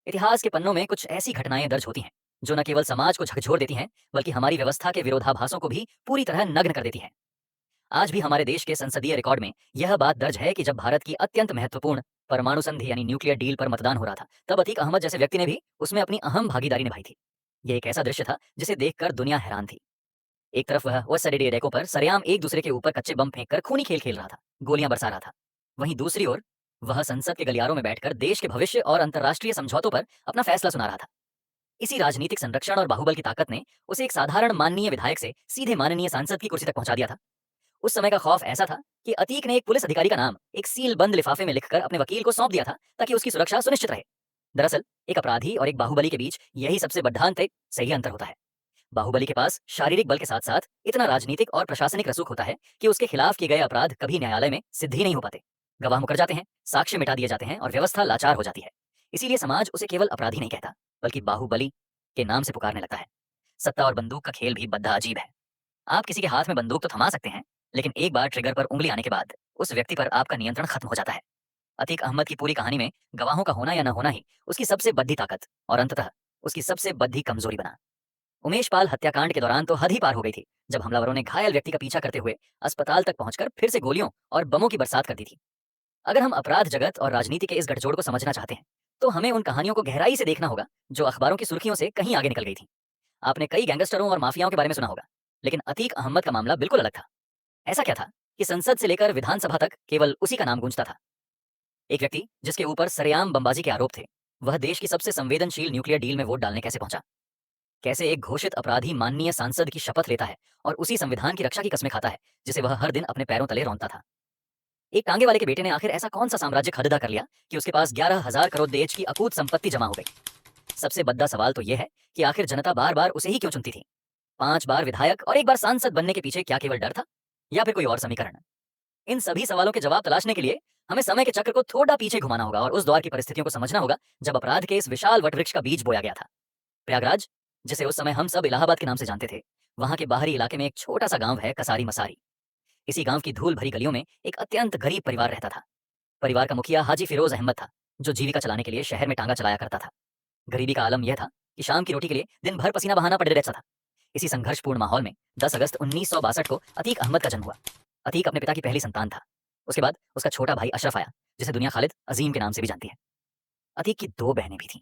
इतिहास के पन्नों में कुछ ऐसी घटनाएं दर्ज होती हैं जो न केवल समाज को झकझोर देती हैं, बल्कि हमारी व्यवस्था के विरोधाभासों को भी पूरी तरह नग्न कर देती हैं। आज भी हमारे देश के संसदीय रिकॉर्ड में यह बात दर्ज है कि जब भारत की अत्यंत महत्वपूर्ण परमाणु संधि यानी न्यूक्लियर डील पर मतदान हो रहा था, तब अतीक अहमद जैसे व्यक्ति ने भी उसमें अपनी अहम भागीदारी निभाई थी। यह एक ऐसा दृश्य था जिसे देखकर दुनिया हैरान थी। एक तरफ वह ओसाडेडी डेको पर सरेआम एक दूसरे के ऊपर कच्चे बम फेंककर खूनी खेल खेल रहा था, गोलियां बरसा रहा था। वहीं दूसरी ओर वह संसद के गलियारों में बैठकर देश के भविष्य और अंतर्राष्ट्रीय समझौतों पर अपना फैसला सुना रहा था। इसी राजनीतिक संरक्षण और बाहुबल की ताकत ने उसे एक साधारण माननीय विधायक से सीधे माननीय सांसद की कुर्सी तक पहुंचा दिया था। उस समय का खौफ ऐसा था कि अतीक ने एक पुलिस अधिकारी का नाम एक सील बंद लिफाफे में लिखकर अपने वकील को सौंप दिया था ताकि उसकी सुरक्षा सुनिश्चित रहे। दरअसल एक अपराधी और एक बाहुबली के बीच यही सबसे बड्ढांतरिक सही अंतर होता है। बाहुबली के पास शारीरिक बल के साथ साथ इतना राजनीतिक और प्रशासनिक रसूख होता है कि उसके खिलाफ किए गए अपराध कभी न्यायालय में सिद्ध ही नहीं हो पाते। गवाह मुकर जाते हैं, साक्ष्य मिटा दिए जाते हैं और व्यवस्था लाचार हो जाती है। इसीलिए समाज उसे केवल अपराधी नहीं कहता, बल्कि बाहुबली के नाम से पुकारने लगता है। सत्ता और बंदूक का खेल भी बद्दा अजीब है। आप किसी के हाथ में बंदूक तो थमा सकते हैं, लेकिन एक बार ट्रिगर पर उंगली आने के बाद उस व्यक्ति पर आपका नियंत्रण खत्म हो जाता है। अतीक अहमद की पूरी कहानी में गवाहों का होना या न होना ही उसकी सबसे बड़ी ताकत और अंततः उसकी सबसे बड़ी कमजोरी बना। उमेश पाल हत्याकांड के दौरान तो हद ही पार हो गई थी, जब हमलावरों ने घायल व्यक्ति का पीछा करते हुए अस्पताल तक पहुंचकर फिर से गोलियों और बमों की बरसात कर दी थी। अगर हम अपराध जगत और राजनीति के इस गठजोड़ को समझना चाहते हैं, तो हमें उन कहानियों को गहराई से देखना होगा जो अखबारों की सुर्खियों से कहीं आगे निकल गई थी। आपने कई गैंगस्टरों और माफियाओं के बारे में सुना होगा, लेकिन अतीक अहमद का मामला बिल्कुल अलग था। ऐसा क्या था कि संसद से लेकर विधानसभा तक केवल उसी का नाम गूंजता था। एक व्यक्ति जिसके ऊपर सरेआम बमबाजी के आरोप थे, वह देश की सबसे संवेदनशील न्यूक्लियर डील में वोट डालने कैसे पहुंचा? कैसे एक घोषित अपराधी माननीय सांसद की शपथ लेता है और उसी संविधान की रक्षा की कस्में खाता है जिसे वह हर दिन अपने पैरों तले रौंदता था? एक टांगे वाले के बेटे ने आखिर ऐसा कौन सा साम्राज्य खरीदा कर लिया कि उसके पास 11,000 करोड़ देश की अकूत संपत्ति जमा हो गई? सबसे बड़ा सवाल तो यह है कि आखिर जनता बार बार उसे ही क्यों चुनती थी? 5 बार विधायक और 1 बार सांसद बनने के पीछे क्या केवल डर था, या फिर कोई और समीकरण? इन सभी सवालों के जवाब तलाशने के लिए हमें समय के चक्र को थोड़ा पीछे घुमाना होगा और उस दौर की परिस्थितियों को समझना होगा जब अपराध के इस विशाल वटवृक्ष का बीज बोया गया था। प्रयागराज, जिसे उस समय हम सब इलाहाबाद के नाम से जानते थे, वहां के बाहरी इलाके में एक छोटा सा गांव है, कसारी मसारी। इसी गांव की धूल भरी गलियों में एक अत्यंत गरीब परिवार रहता था। परिवार का मुखिया हाजी फिरोज अहमद था, जो जीविका चलाने के लिए शहर में टांगा चलाया करता था। गरीबी का आलम यह था कि शाम की रोटी के लिए दिन भर पसीना बहाना पड़े रहता था। इसी संघर्षपूर्ण माहौल में 10 अगस्त 1962 को अतीक अहमद का जन्म हुआ। अतीक अपने पिता की पहली संतान था। उसके बाद उसका छोटा भाई अशरफ आया, जिसे दुनिया खालिद अजीम के नाम से भी जानती है। अतीक की 2 बहनें भी थीं।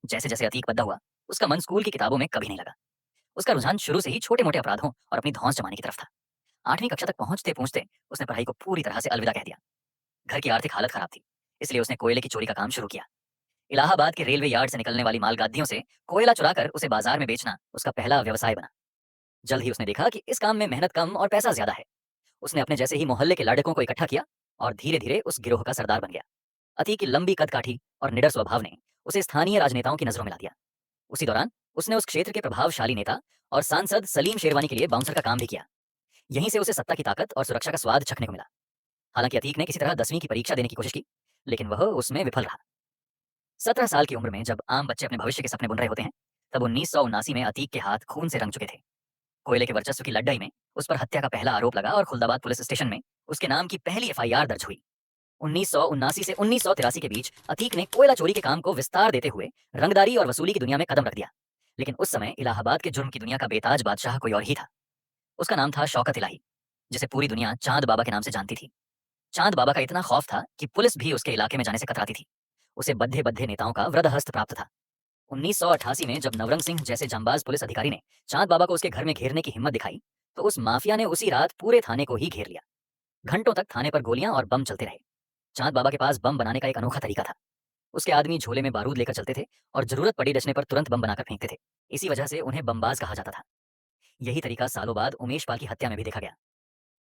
जैसे जैसे अतीक बड़ा हुआ, उसका मन स्कूल की किताबों में कभी नहीं लगा। उसका रुझान शुरू से ही छोटे मोटे अपराधों और अपनी धौंस जमाने की तरफ था। 8वीं कक्षा तक पहुंचते पहुंचते उसने पढ़ाई को पूरी तरह से अलविदा कह दिया। घर की आर्थिक हालत खराब थी, इसलिए उसने कोयले की चोरी का काम शुरू किया। इलाहाबाद के रेलवे यार्ड से निकलने वाली मालगादियों से कोयला चुराकर उसे बाजार में बेचना उसका पहला व्यवसाय बना। जल्द ही उसने देखा कि इस काम में मेहनत कम और पैसा ज्यादा है। उसने अपने जैसे ही मोहल्ले के लड़कों को इकट्ठा किया और धीरे धीरे उस गिरोह का सरदार बन गया। अतीक की लंबी कदकाठी और निडर स्वभाव ने उसे स्थानीय राजनेताओं की नजरों में ला दिया। उसी दौरान उसने उस क्षेत्र के प्रभावशाली नेता और सांसद सलीम शेरवानी के लिए बाउंसर का काम भी किया। यहीं से उसे सत्ता की ताकत और सुरक्षा का स्वाद चखने को मिला। हालांकि अतीक ने किसी तरह 10वीं की परीक्षा देने की कोशिश की, लेकिन वह उसमें विफल रहा। 17 साल की उम्र में जब आम बच्चे अपने भविष्य के सपने बुन रहे होते हैं, तब 1979 में अतीक के हाथ खून से रंग चुके थे। कोयले के वर्चस्व की लड़ाई में उस पर हत्या का पहला आरोप लगा और खुलदाबाद पुलिस स्टेशन में उसके नाम की पहली एफआईआर दर्ज हुई। 1979 से 1983 के बीच अतीक ने कोयला चोरी के काम को विस्तार देते हुए रंगदारी और वसूली की दुनिया में कदम रख दिया। लेकिन उस समय इलाहाबाद के जुर्म की दुनिया का बेताज बादशाह कोई और ही था। उसका नाम था शौकत इलाही, जिसे पूरी दुनिया चांद बाबा के नाम से जानती थी। चांद बाबा का इतना खौफ था कि पुलिस भी उसके इलाके में जाने से कतराती थी। उसे बद्धे बद्धे नेताओं का वृद्धहस्त प्राप्त था। 1988 में जब नवरंग सिंह जैसे जांबाज पुलिस अधिकारी ने चांद बाबा को उसके घर में घेरने की हिम्मत दिखाई, तो उस माफिया ने उसी रात पूरे थाने को ही घेर लिया। घंटों तक थाने पर गोलियां और बम चलते रहे। चांद बाबा के पास बम बनाने का एक अनोखा तरीका था। उसके आदमी झोले में बारूद लेकर चलते थे और जरूरत पड़ी डचने पर तुरंत बम बनाकर फेंकते थे। इसी वजह से उन्हें बमबाज कहा जाता था। यही तरीका सालों बाद उमेश पाल की हत्या में भी देखा गया।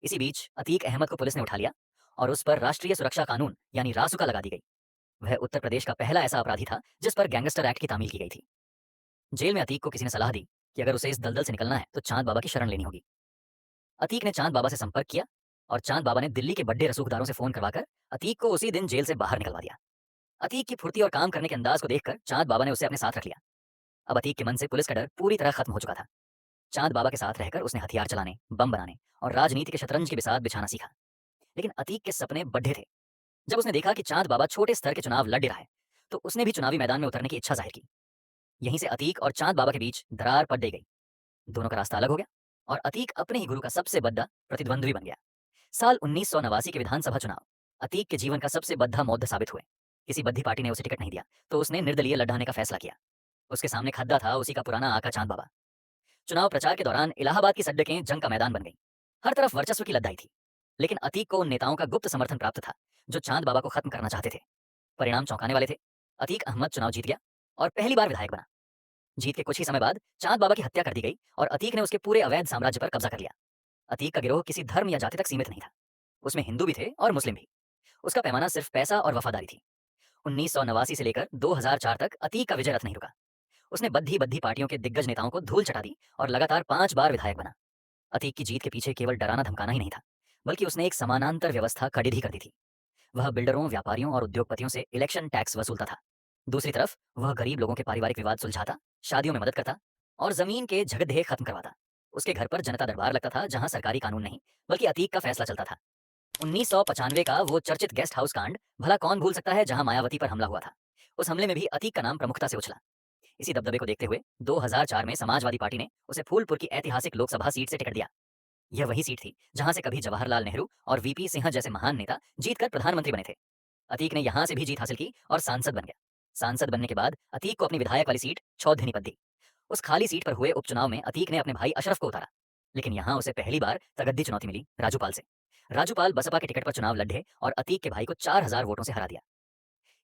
इसी बीच अतीक अहमद को पुलिस ने उठा लिया और उस पर राष्ट्रीय सुरक्षा कानून यानी रासुका लगा दी गई। वह उत्तर प्रदेश का पहला ऐसा अपराधी था जिस पर गैंगस्टर एक्ट की तामील की गई थी। जेल में अतीक को किसी ने सलाह दी कि अगर उसे इस दलदल से निकलना है तो चांद बाबा की शरण लेनी होगी। अतीक ने चांद बाबा से संपर्क किया और चांद बाबा ने दिल्ली के बड़े रसूखदारों से फोन करवाकर अतीक को उसी दिन जेल से बाहर निकलवा दिया। अतीक की फुर्ती और काम करने के अंदाज को देखकर चांद बाबा ने उसे अपने साथ रख लिया। अब अतीक के मन से पुलिस का डर पूरी तरह खत्म हो चुका था। चांद बाबा के साथ रहकर उसने हथियार चलाने, बम बनाने और राजनीति के शतरंज के बिसात बिछाना सीखा। लेकिन अतीक के सपने बढ़े थे। जब उसने देखा कि चांद बाबा छोटे स्तर के चुनाव लड़ रहा है, तो उसने भी चुनावी मैदान में उतरने की इच्छा जाहिर की। यहीं से अतीक और चांद बाबा के बीच दरार पड़ गई। दोनों का रास्ता अलग हो गया और अतीक अपने ही गुरु का सबसे बड़ा प्रतिद्वंद्वी बन गया। साल 1989 के विधानसभा चुनाव अतीक के जीवन का सबसे बद्धा मौद्ध साबित हुए। किसी बद्धी पार्टी ने उसे टिकट नहीं दिया तो उसने निर्दलीय लड़ाने का फैसला किया। उसके सामने खद्दा था उसी का पुराना आका चांद बाबा। चुनाव प्रचार के दौरान इलाहाबाद की सड़कें जंग का मैदान बन गई। हर तरफ वर्चस्व की लद्दाई थी। लेकिन अतीक को उन नेताओं का गुप्त समर्थन प्राप्त था जो चांद बाबा को खत्म करना चाहते थे। परिणाम चौंकाने वाले थे। अतीक अहमद चुनाव जीत गया और पहली बार विधायक बना। जीत के कुछ ही समय बाद चांद बाबा की हत्या कर दी गई और अतीक ने उसके पूरे अवैध साम्राज्य पर कब्जा कर लिया। अतीक का गिरोह किसी धर्म या जाति तक सीमित नहीं था। उसमें हिंदू भी थे और मुस्लिम भी। उसका पैमाना सिर्फ पैसा और वफादारी थी। 1989 से लेकर 2004 तक अतीक का विजय रथ नहीं रुका। उसने बद्धी बद्धी पार्टियों के दिग्गज नेताओं को धूल चटा दी और लगातार 5 बार विधायक बना। अतीक की जीत के पीछे केवल डराना धमकाना ही नहीं था, बल्कि उसने एक समानांतर व्यवस्था कड़ी भी कर दी थी। वह बिल्डरों, व्यापारियों और उद्योगपतियों से इलेक्शन टैक्स वसूलता था। दूसरी तरफ वह गरीब लोगों के पारिवारिक विवाद सुलझाता, शादियों में मदद करता और जमीन के झगड़े खत्म करवाता। उसके घर पर जनता दरबार लगता था जहां सरकारी कानून नहीं बल्कि अतीक का फैसला चलता था। 1995 का वो चर्चित गेस्ट हाउस कांड भला कौन भूल सकता है, जहां मायावती पर हमला हुआ था। उस हमले में भी अतीक का नाम प्रमुखता से उछला। इसी दबदबे को देखते हुए 2004 में समाजवादी पार्टी ने उसे फूलपुर की ऐतिहासिक लोकसभा सीट से टिकट दिया। यह वही सीट थी जहां से कभी जवाहरलाल नेहरू और वीपी सिंह जैसे महान नेता जीतकर प्रधानमंत्री बने थे। अतीक ने यहां से भी जीत हासिल की और सांसद बन गया। सांसद बनने के बाद अतीक को अपनी विधायक वाली सीट छौधनी पद दी। उस खाली सीट पर हुए उपचुनाव में अतीक ने अपने भाई अशरफ को उतारा। लेकिन यहां उसे पहली बार तगद्दी चुनौती मिली राजूपाल से। राजूपाल बसपा के टिकट पर चुनाव लड़े और अतीक के भाई को 4000 वोटों से हरा दिया।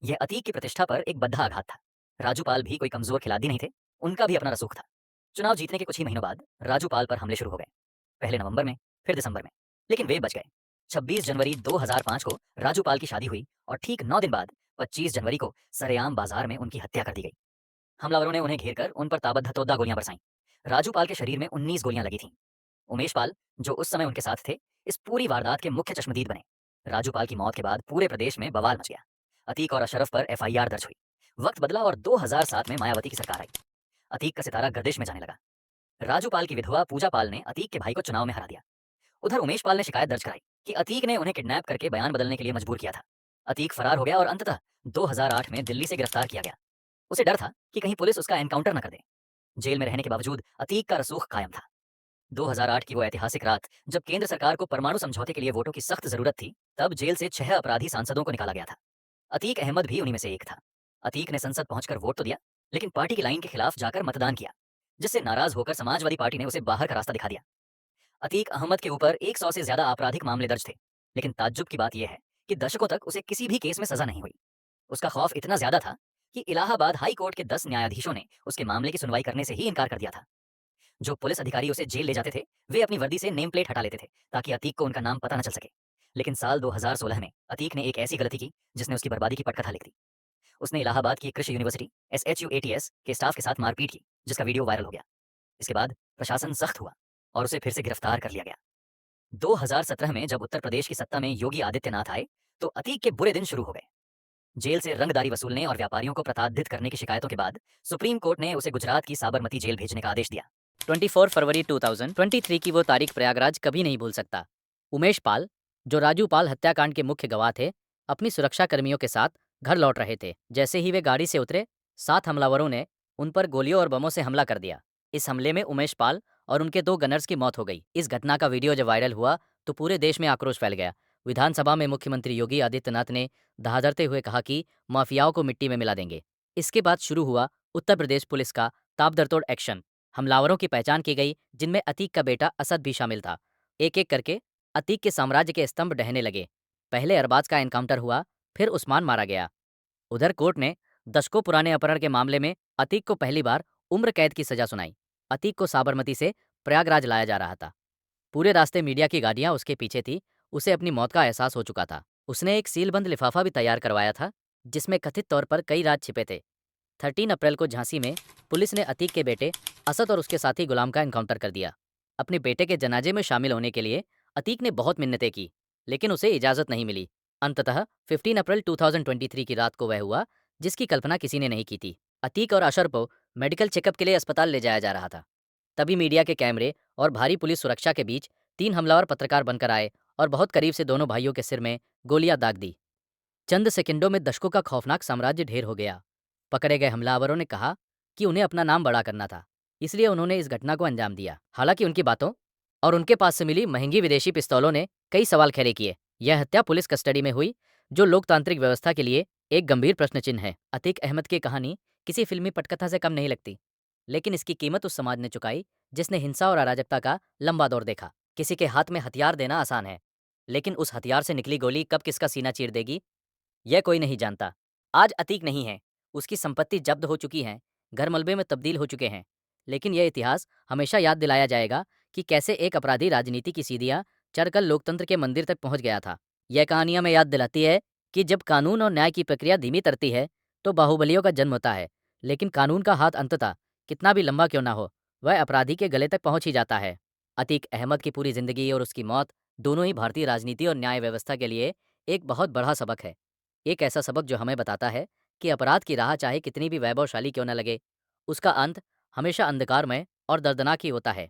यह अतीक की प्रतिष्ठा पर एक बद्धा आघात था। राजूपाल भी कोई कमजोर खिलाड़ी नहीं थे। उनका भी अपना रसूख था। चुनाव जीतने के कुछ ही महीनों बाद राजूपाल पर हमले शुरू हो गए। पहले नवंबर में, फिर दिसंबर में, लेकिन वे बच गए। 26 जनवरी 2005 को राजूपाल की शादी हुई और ठीक 9 दिन बाद 25 जनवरी को सरेआम बाजार में उनकी हत्या कर दी गई। हमलावरों ने उन्हें घेर कर उन पर ताबत धतोद्दा गोलियां बरसाईं। राजूपाल के शरीर में 19 गोलियां लगी थीं। उमेश पाल, जो उस समय उनके साथ थे, इस पूरी वारदात के मुख्य चश्मदीद बने। राजूपाल की मौत के बाद पूरे प्रदेश में बवाल मच गया। अतीक और अशरफ पर एफआईआर दर्ज हुई। वक्त बदला और 2007 में मायावती की सरकार आई। अतीक का सितारा गर्दिश में जाने लगा। राजूपाल की विधवा पूजा पाल ने अतीक के भाई को चुनाव में हरा दिया। उधर उमेश पाल ने शिकायत दर्ज कराई कि अतीक ने उन्हें किडनैप करके बयान बदलने के लिए मजबूर किया था। अतीक फरार हो गया और अंततः 2008 में दिल्ली से गिरफ्तार किया गया। उसे डर था कि कहीं पुलिस उसका एनकाउंटर न कर दे। जेल में रहने के बावजूद अतीक का रसूख कायम था। 2008 की वो ऐतिहासिक रात जब केंद्र सरकार को परमाणु समझौते के लिए वोटों की सख्त जरूरत थी, तब जेल से 6 अपराधी सांसदों को निकाला गया था। अतीक अहमद भी उन्हीं में से एक था। अतीक ने संसद पहुंचकर वोट तो दिया, लेकिन पार्टी की लाइन के खिलाफ जाकर मतदान किया, जिससे नाराज होकर समाजवादी पार्टी ने उसे बाहर का रास्ता दिखा दिया। अतीक अहमद के ऊपर 100 से ज्यादा आपराधिक मामले दर्ज थे, लेकिन ताज्जुब की बात यह है कि दशकों तक उसे किसी भी केस में सजा नहीं हुई। उसका खौफ इतना ज्यादा था कि इलाहाबाद हाई कोर्ट के 10 न्यायाधीशों ने उसके मामले की सुनवाई करने से ही इनकार कर दिया था। जो पुलिस अधिकारी उसे जेल ले जाते थे, वे अपनी वर्दी से नेम प्लेट हटा लेते थे ताकि अतीक को उनका नाम पता न चल सके। लेकिन साल 2016 में अतीक ने एक ऐसी गलती की जिसने उसकी बर्बादी की पटकथा लिख दी। उसने इलाहाबाद की एक कृषि यूनिवर्सिटी SHUATS के स्टाफ के साथ मारपीट की, जिसका वीडियो वायरल हो गया। इसके बाद प्रशासन सख्त हुआ और उसे फिर से गिरफ्तार कर लिया गया। 2017 में जब उत्तर प्रदेश की सत्ता में योगी आदित्यनाथ आए, तो अतीक के बुरे दिन शुरू हो गए। जेल से रंगदारी वसूलने और व्यापारियों को प्रताड़ित करने की शिकायतों के बाद सुप्रीम कोर्ट ने उसे गुजरात की साबरमती जेल भेजने का आदेश दिया। 24 फरवरी 2023 की वो तारीख प्रयागराज कभी नहीं भूल सकता। उमेश पाल, जो राजू पाल हत्याकांड के मुख्य गवाह थे, अपनी सुरक्षा कर्मियों के साथ घर लौट रहे थे। जैसे ही वे गाड़ी से उतरे, 7 हमलावरों ने उन पर गोलियों और बमों से हमला कर दिया। इस हमले में उमेश पाल और उनके 2 गनर्स की मौत हो गई। इस घटना का वीडियो जब वायरल हुआ तो पूरे देश में आक्रोश फैल गया। विधानसभा में मुख्यमंत्री योगी आदित्यनाथ ने दहाड़ते हुए कहा कि माफियाओं को मिट्टी में मिला देंगे। इसके बाद शुरू हुआ उत्तर प्रदेश पुलिस का ताबड़तोड़ एक्शन। हमलावरों की पहचान की गई, जिनमें अतीक का बेटा असद भी शामिल था। एक एक करके अतीक के साम्राज्य के स्तंभ ढहने लगे। पहले अरबाज का एनकाउंटर हुआ, फिर उस्मान मारा गया। उधर कोर्ट ने दशकों पुराने अपहरण के मामले में अतीक को पहली बार उम्र कैद की सजा सुनाई। अतीक को साबरमती से प्रयागराज लाया जा रहा था। पूरे रास्ते मीडिया की गाड़ियां उसके पीछे थी। उसे अपनी मौत का एहसास हो चुका था। उसने एक सीलबंद लिफाफा भी तैयार करवाया था, जिसमें कथित तौर पर कई राज छिपे थे। 13 अप्रैल को झांसी में पुलिस ने अतीक के बेटे असद और उसके साथी गुलाम का एनकाउंटर कर दिया। अपने बेटे के जनाजे में शामिल होने के लिए अतीक ने बहुत मिन्नतें की, लेकिन उसे इजाज़त नहीं मिली। अंततः 15 अप्रैल 2023 की रात को वह हुआ जिसकी कल्पना किसी ने नहीं की थी। अतीक और अशर को मेडिकल चेकअप के लिए अस्पताल ले जाया जा रहा था। तभी मीडिया के कैमरे और भारी पुलिस सुरक्षा के बीच 3 हमलावर पत्रकार बनकर आए और बहुत करीब से दोनों भाइयों के सिर में गोलियां दाग दी। चंद सेकंडों में दशकों का खौफनाक साम्राज्य ढेर हो गया। पकड़े गए हमलावरों ने कहा कि उन्हें अपना नाम बड़ा करना था, इसलिए उन्होंने इस घटना को अंजाम दिया। हालांकि उनकी बातों और उनके पास से मिली महंगी विदेशी पिस्तौलों ने कई सवाल खड़े किए। यह हत्या पुलिस कस्टडी में हुई, जो लोकतांत्रिक व्यवस्था के लिए एक गंभीर प्रश्न चिन्ह है। अतीक अहमद की कहानी किसी फिल्मी पटकथा से कम नहीं लगती, लेकिन इसकी कीमत उस समाज ने चुकाई जिसने हिंसा और अराजकता का लंबा दौर देखा। किसी के हाथ में हथियार देना आसान है, लेकिन उस हथियार से निकली गोली कब किसका सीना चीर देगी, यह कोई नहीं जानता। आज अतीक नहीं है, उसकी संपत्ति जब्त हो चुकी है, घर मलबे में तब्दील हो चुके हैं, लेकिन यह इतिहास हमेशा याद दिलाया जाएगा कि कैसे एक अपराधी राजनीति की सीढ़ियाँ चढ़कर लोकतंत्र के मंदिर तक पहुंच गया था। यह कहानी हमें याद दिलाती है कि जब कानून और न्याय की प्रक्रिया धीमी तरती है तो बाहुबलियों का जन्म होता है, लेकिन कानून का हाथ अंततः कितना भी लंबा क्यों ना हो, वह अपराधी के गले तक पहुंच ही जाता है। अतीक अहमद की पूरी जिंदगी और उसकी मौत दोनों ही भारतीय राजनीति और न्याय व्यवस्था के लिए एक बहुत बड़ा सबक है। एक ऐसा सबक जो हमें बताता है कि अपराध की राह चाहे कितनी भी वैभवशाली क्यों न लगे, उसका अंत हमेशा अंधकारमय और दर्दनाक ही होता है।